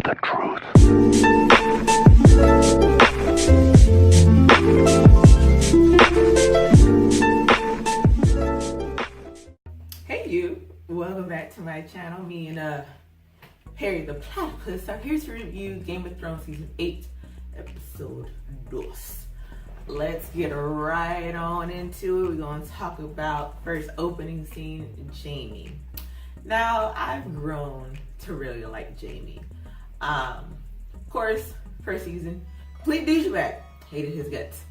the truth. Hey you, welcome back to my channel. Me and Harry the Platypus are here to review Game of Thrones Season 8, Episode 2. Let's get right on into it. We're going to talk about first opening scene, Jaime. Now, I've grown to really like Jaime. Of course, first season, complete douchebag. Hated his guts.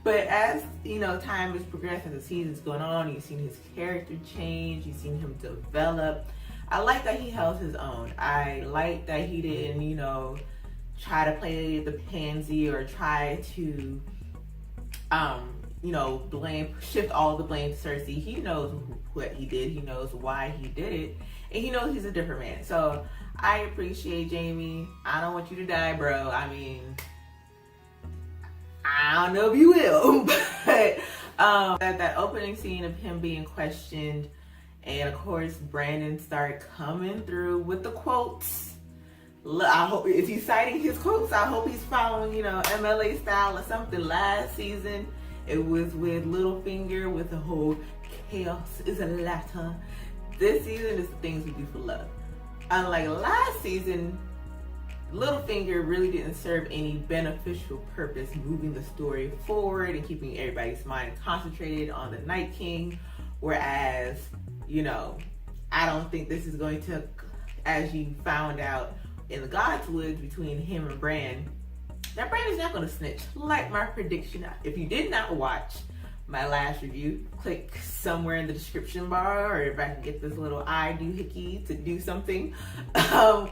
But as, time has progressed and the season's going on, you've seen his character change, you've seen him develop. I like that he held his own. I like that he didn't, try to play the pansy or try to, shift all the blame to Cersei. He knows what he did. He knows why he did it. And he knows he's a different man. So I appreciate Jaime. I don't want you to die, bro. I mean, I don't know if you will, but that opening scene of him being questioned, and of course Brandon started coming through with the quotes. I hope, is he citing his quotes? I hope he's following, MLA style or something. Last season, it was with Littlefinger with the whole chaos is a latter. This season is the things we do for love. Unlike last season, Littlefinger really didn't serve any beneficial purpose moving the story forward and keeping everybody's mind concentrated on the Night King. Whereas, I don't think this is going to, as you found out in the Godswoods between him and Bran, that Bran is not going to snitch, like my prediction. If you did not watch my last review, click somewhere in the description bar, or if I can get this little I do hickey to do something,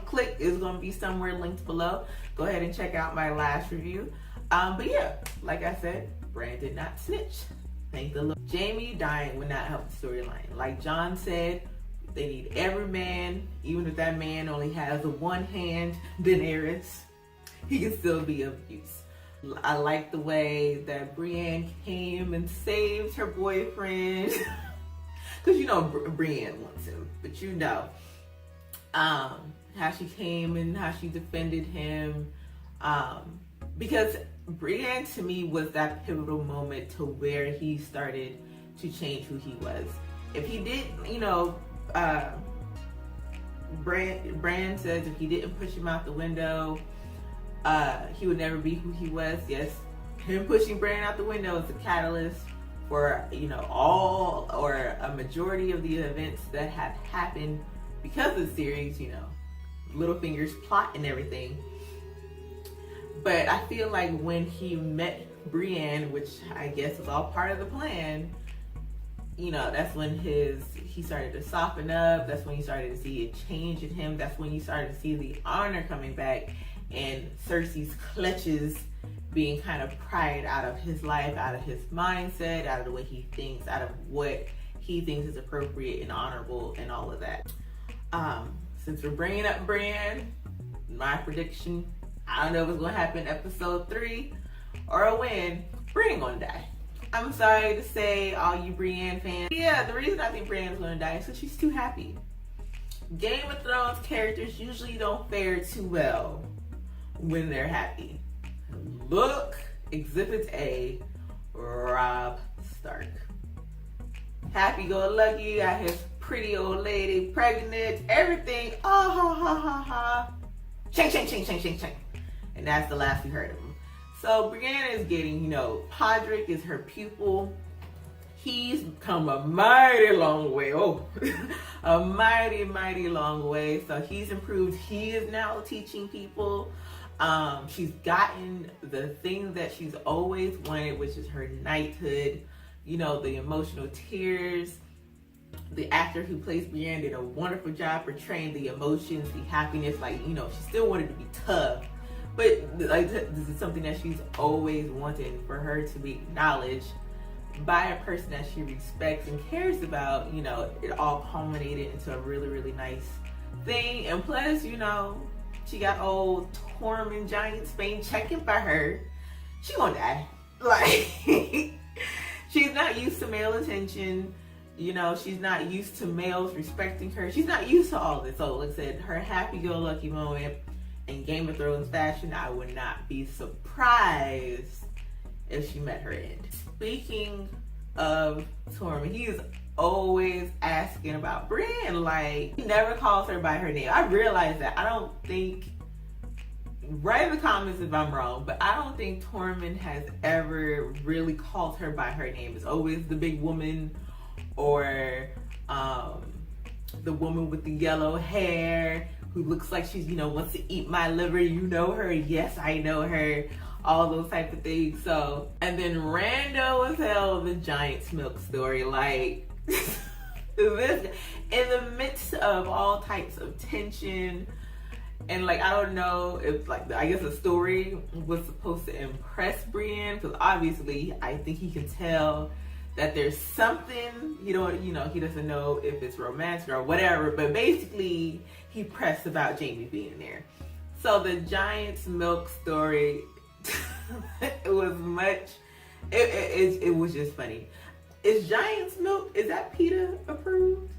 click is going to be somewhere linked below. Go ahead and check out my last review. But yeah, like I said, Bran did not snitch. Thank the Lord. Jaime dying would not help the storyline. Like John said, they need every man, even if that man only has a one hand, Daenerys, he can still be of use. I like the way that Brienne came and saved her boyfriend. Because Brienne wants him, but how she came and how she defended him. Because Brienne to me was that pivotal moment to where he started to change who he was. If he did, Bran says if he didn't push him out the window, he would never be who he was. Yes, him pushing Bran out the window is the catalyst for all or a majority of the events that have happened because of the series. Littlefinger's plot and everything. But I feel like when he met Brienne, which I guess was all part of the plan, that's when he started to soften up. That's when you started to see a change in him. That's when you started to see the honor coming back and Cersei's clutches being kind of pried out of his life, out of his mindset, out of the way he thinks, out of what he thinks is appropriate and honorable and all of that. Since we're bringing up Brienne, my prediction, I don't know if it's going to happen episode 3 or when, Brienne gonna die. I'm sorry to say, all you Brienne fans. Yeah, the reason I think Brienne's gonna die is because she's too happy. Game of Thrones characters usually don't fare too well when they're happy. Look, Exhibit A, Robb Stark. Happy-go-lucky, got his pretty old lady pregnant, everything. Oh, ha, ha, ha, ha. Ching, ching, ching, ching, ching, ching. And that's the last we heard of him. So Brienne is getting, Podrick is her pupil. He's come a mighty long way. Oh, a mighty, mighty long way. So he's improved. He is now teaching people. She's gotten the thing that she's always wanted, which is her knighthood. The emotional tears. The actor who plays Brienne did a wonderful job portraying the emotions, the happiness. She still wanted to be tough. But this is something that she's always wanted, for her to be acknowledged by a person that she respects and cares about. It all culminated into a really, really nice thing. And plus, she got old Tormund Giant Spain checking for her. She gonna die. She's not used to male attention. You know, she's not used to males respecting her. She's not used to all this. So, like I said, her happy-go-lucky moment in Game of Thrones fashion, I would not be surprised if she met her end. Speaking of Tormund, he is always asking about Brienne. Like, he never calls her by her name. I realize that. I don't think, write in the comments if I'm wrong, but I don't think Tormund has ever really called her by her name. It's always the big woman, or the woman with the yellow hair who looks like she's, you know, wants to eat my liver. You know her? Yes, I know her. All those type of things. So, and then rando as hell, the Giant's Milk story. Like, this, in the midst of all types of tension, and like, I don't know if, like, I guess the story was supposed to impress Brienne, because obviously I think he can tell that there's something, he doesn't know if it's romantic or whatever, but basically he pressed about Jaime being there. So the Giant's Milk story, it was just funny. Is Giant's Milk, is that PETA approved?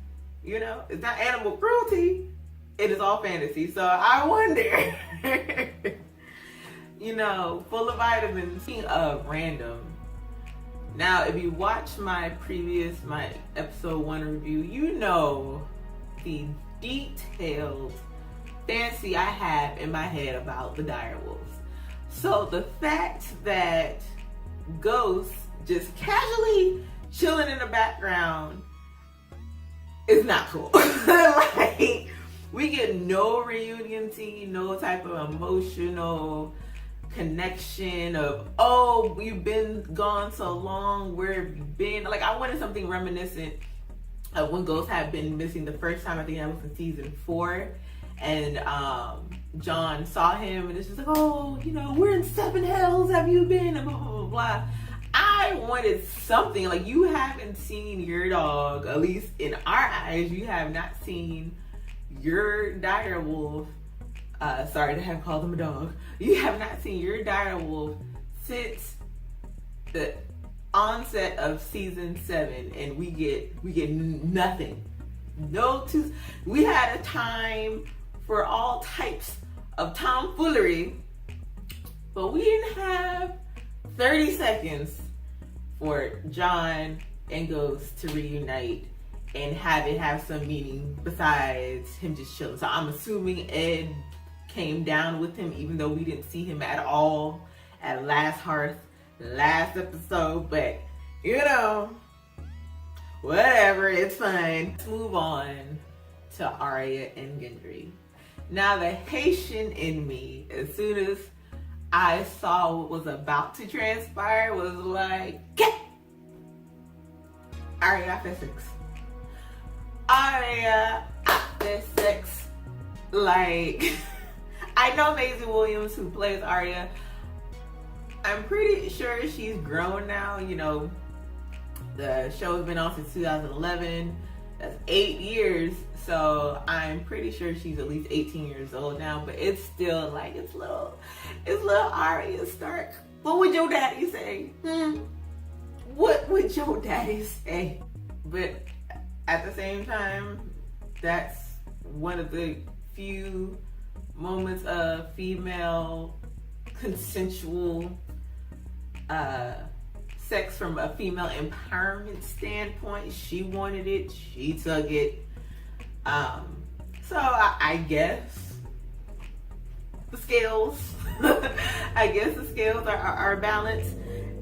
You know, it's not animal cruelty. It is all fantasy. So I wonder, you know, full of vitamins. Speaking of random, now if you watch my episode 1 review, you know the detailed fantasy I have in my head about the direwolves. So the fact that Ghost just casually chilling in the background is not cool. Like, we get no reunion scene, no type of emotional connection of, oh, you've been gone so long, where have you been? Like, I wanted something reminiscent of when Ghost had been missing the first time. I think that was in season 4. And John saw him, and it's just like, oh, you know, we're in 7 hells, have you been? And blah, blah, blah, blah. I wanted something, like, you haven't seen your dog, at least in our eyes, you have not seen your direwolf, sorry to have called him a dog, you have not seen your direwolf since the onset of season 7, and we get nothing. We had a time for all types of tomfoolery, but we didn't have 30 seconds for John and Ghost to reunite and have some meaning besides him just chilling. So I'm assuming Ed came down with him, even though we didn't see him at all at last episode, but you know, whatever, it's fine. Let's move on to Arya and Gendry. Now, the Haitian in me, as soon as I saw what was about to transpire, was like, get! Arya after 6. Arya after 6. Like, I know Maisie Williams, who plays Arya, I'm pretty sure she's grown now. You know, the show's been on since 2011. That's 8 years. So I'm pretty sure she's at least 18 years old now. But it's still like, it's little Arya Stark. What would your daddy say? What would your daddy say? But at the same time, that's one of the few moments of female consensual sex from a female empowerment standpoint. She wanted it, she took it. So I guess the scales are balanced.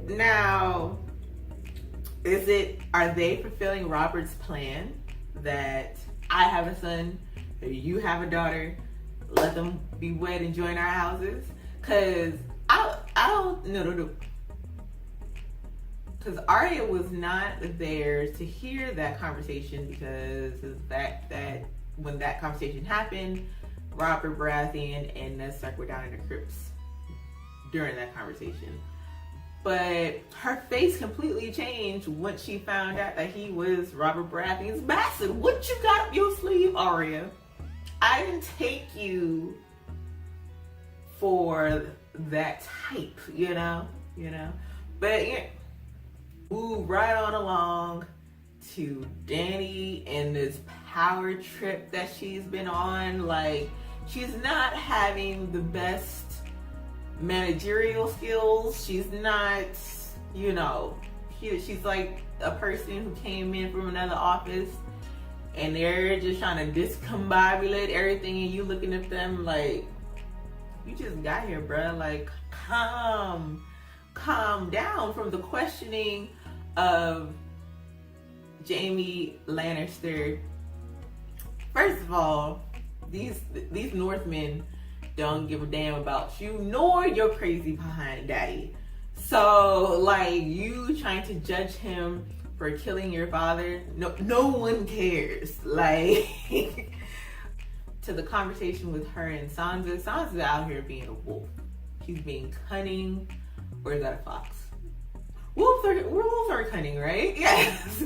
Now, are they fulfilling Robert's plan that I have a son, you have a daughter, let them be wed and join our houses? Cause I don't no. Because Arya was not there to hear that conversation, because of the fact that when that conversation happened, Robert Baratheon and Ned Stark were down in the crypts during that conversation. But her face completely changed once she found out that he was Robert Baratheon's bastard. What you got up your sleeve, Arya? I didn't take you for that type, you know. But yeah, move right on along to Dany and this power trip that she's been on. Like, she's not having the best managerial skills. She's not, you know, she's like a person who came in from another office and they're just trying to discombobulate everything, and you looking at them like, you just got here, bruh. Like, calm down. From the questioning of Jaime Lannister, first of all, these Northmen don't give a damn about you nor your crazy behind daddy. So, like, you trying to judge him for killing your father, no one cares. Like, to the conversation with her and Sansa's out here being a wolf. He's being cunning. Or is that a fox? Wolves are cunning, right? Yes.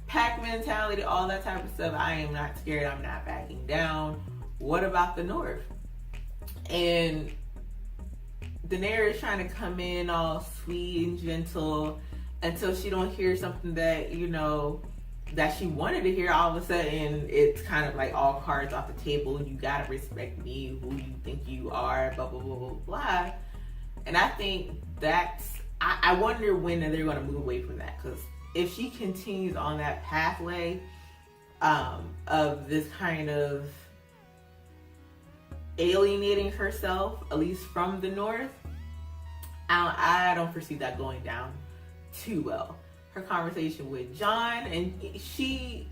Pack mentality, all that type of stuff. I am not scared. I'm not backing down. What about the North? And Daenerys trying to come in all sweet and gentle until she don't hear something that, you know, that she wanted to hear. All of a sudden, it's kind of like all cards off the table. You gotta respect me, who you think you are, blah, blah, blah, blah, blah. And I think I wonder when they're gonna move away from that. Because if she continues on that pathway of this kind of alienating herself, at least from the North, I don't foresee that going down too well. Her conversation with Jon, and she,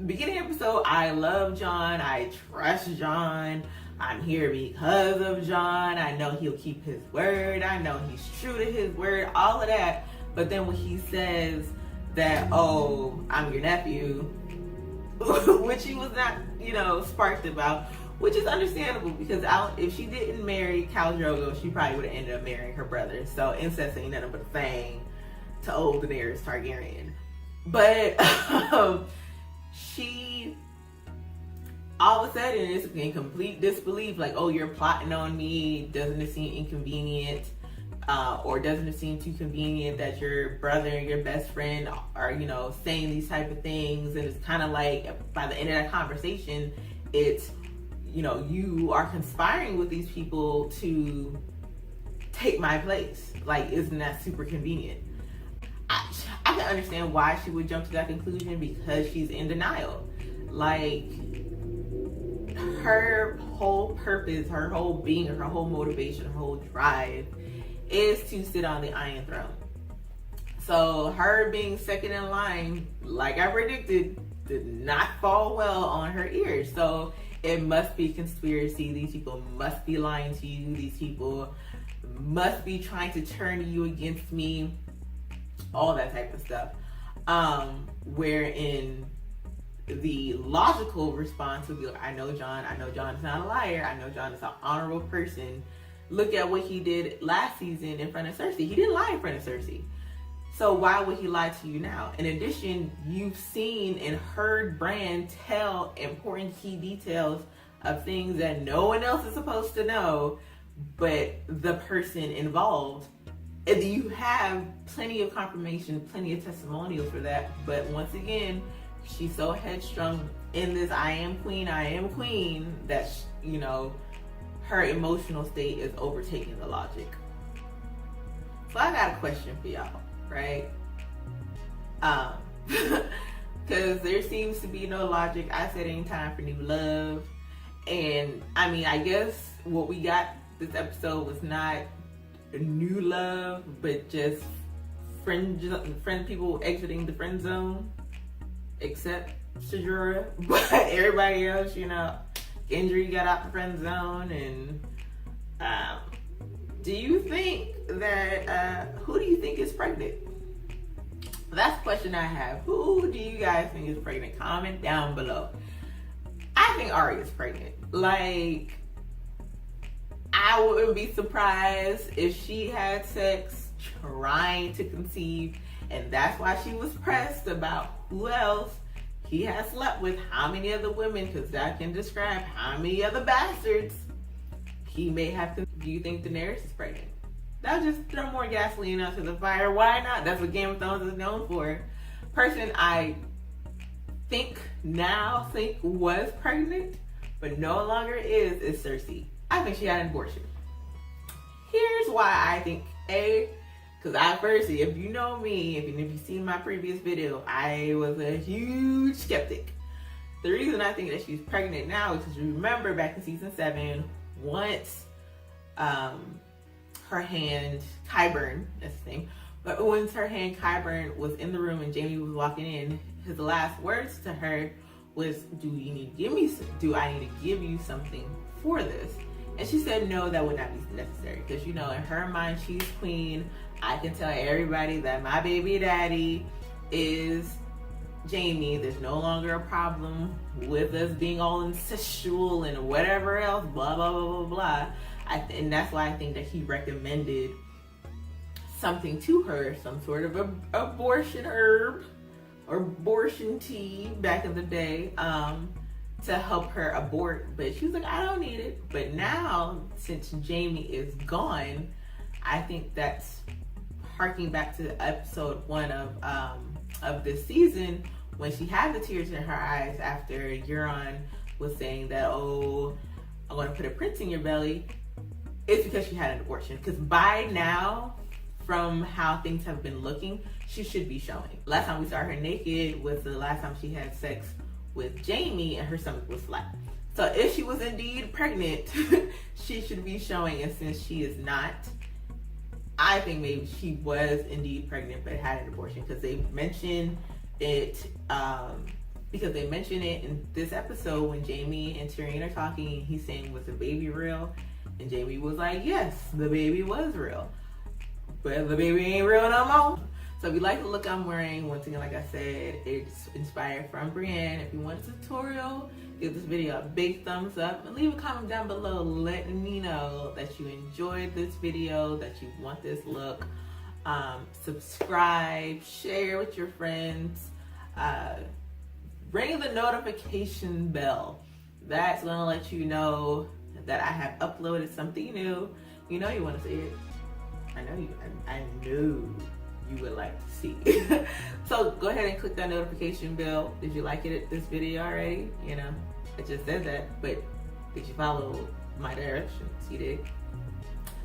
beginning episode, I love Jon, I trust Jon, I'm here because of Jon, I know he'll keep his word, I know he's true to his word, all of that. But then when he says that, oh, I'm your nephew, which he was not, you know, sparked about, which is understandable, because if she didn't marry Khal Drogo, she probably would have ended up marrying her brother. So incest ain't nothing but a thing to old Daenerys Targaryen. But she all of a sudden is in complete disbelief, like, oh, you're plotting on me. Doesn't it seem inconvenient? Or doesn't it seem too convenient that your brother and your best friend are, you know, saying these type of things? And it's kind of like, by the end of that conversation, it's, you know, you are conspiring with these people to take my place. Like, isn't that super convenient? I can understand why she would jump to that conclusion, because she's in denial. Like, her whole purpose, her whole being, her whole motivation, her whole drive is to sit on the Iron Throne. So her being second in line, like I predicted, did not fall well on her ears. So it must be conspiracy. These people must be lying to you. These people must be trying to turn you against me. All that type of stuff. Wherein the logical response would be, I know Jon is not a liar. I know Jon is an honorable person. Look at what he did last season in front of Cersei. He didn't lie in front of Cersei. So why would he lie to you now? In addition, you've seen and heard Bran tell important key details of things that no one else is supposed to know, but the person involved. And you have plenty of confirmation, plenty of testimonials for that. But once again, she's so headstrong in this I am queen, that, you know, her emotional state is overtaking the logic. So I got a question for y'all, right? Because there seems to be no logic. I said ain't time for new love. And I mean, I guess what we got this episode was not new love, but just friend people exiting the friend zone, except Shajura. But everybody else, you know, Gendry got out the friend zone. And do you think that who do you think is pregnant? That's the question I have. Who do you guys think is pregnant? Comment down below. I think Arya is pregnant. Like, I wouldn't be surprised if she had sex trying to conceive, and that's why she was pressed about who else he has slept with, how many other women, because that can describe how many other bastards he may have. Do you think Daenerys is pregnant? That'll just throw more gasoline onto the fire. Why not? That's what Game of Thrones is known for. Person I think was pregnant, but no longer is Cersei. I think she had an abortion. Here's why I think because if you know me, if you've seen my previous video, I was a huge skeptic. The reason I think that she's pregnant now is because remember back in season 7, once her hand, Qyburn, that's his name, but once her hand, Qyburn, was in the room and Jaime was walking in, his last words to her was, do I need to give you something for this? And she said, no, that would not be necessary. Because, in her mind, she's queen. I can tell everybody that my baby daddy is Jaime. There's no longer a problem with us being all incestual and whatever else, blah, blah, blah, blah, blah. And that's why I think that he recommended something to her, some sort of abortion herb or abortion tea back in the day, to help her abort. But she was like, I don't need it. But now, since Jaime is gone, I think that's harking back to episode 1 of this season, when she had the tears in her eyes after Euron was saying that, oh, I'm going to put a prince in your belly. It's because she had an abortion. Because by now, from how things have been looking, she should be showing. Last time we saw her naked was the last time she had sex with Jaime, and her stomach was flat. So if she was indeed pregnant, she should be showing. And since she is not, I think maybe she was indeed pregnant but had an abortion, because they mentioned it. Because they mentioned it in this episode when Jaime and Tyrion are talking, and he's saying, was the baby real? And Jaime was like, yes, the baby was real, but the baby ain't real no more. So if you like the look I'm wearing, once again, like I said, it's inspired from Brienne. If you want a tutorial, give this video a big thumbs up and leave a comment down below letting me know that you enjoyed this video, that you want this look. Subscribe, share with your friends, ring the notification bell. That's gonna let you know that I have uploaded something new. You know you want to see it. I know you would like to see. So go ahead and click that notification bell. Did you like this video already? It just said that, but did you follow my directions? You did.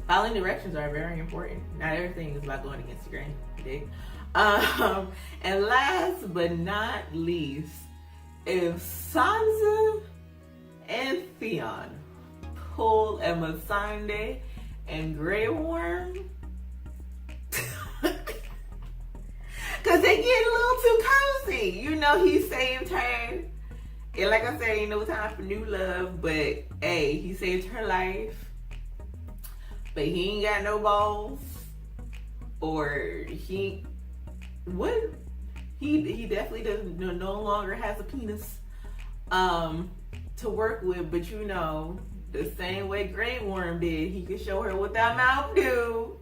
Following directions are very important. Not everything is about going to Instagram. You did. And last but not least, if Sansa and Theon pull a Missandei and Grey Worm, because they get a little too cozy. He saved her. And like I said, ain't no time for new love, but hey, he saved her life. But he ain't got no balls. Or he definitely doesn't, no longer has a penis to work with. But the same way Grey Worm did, he could show her what that mouth do.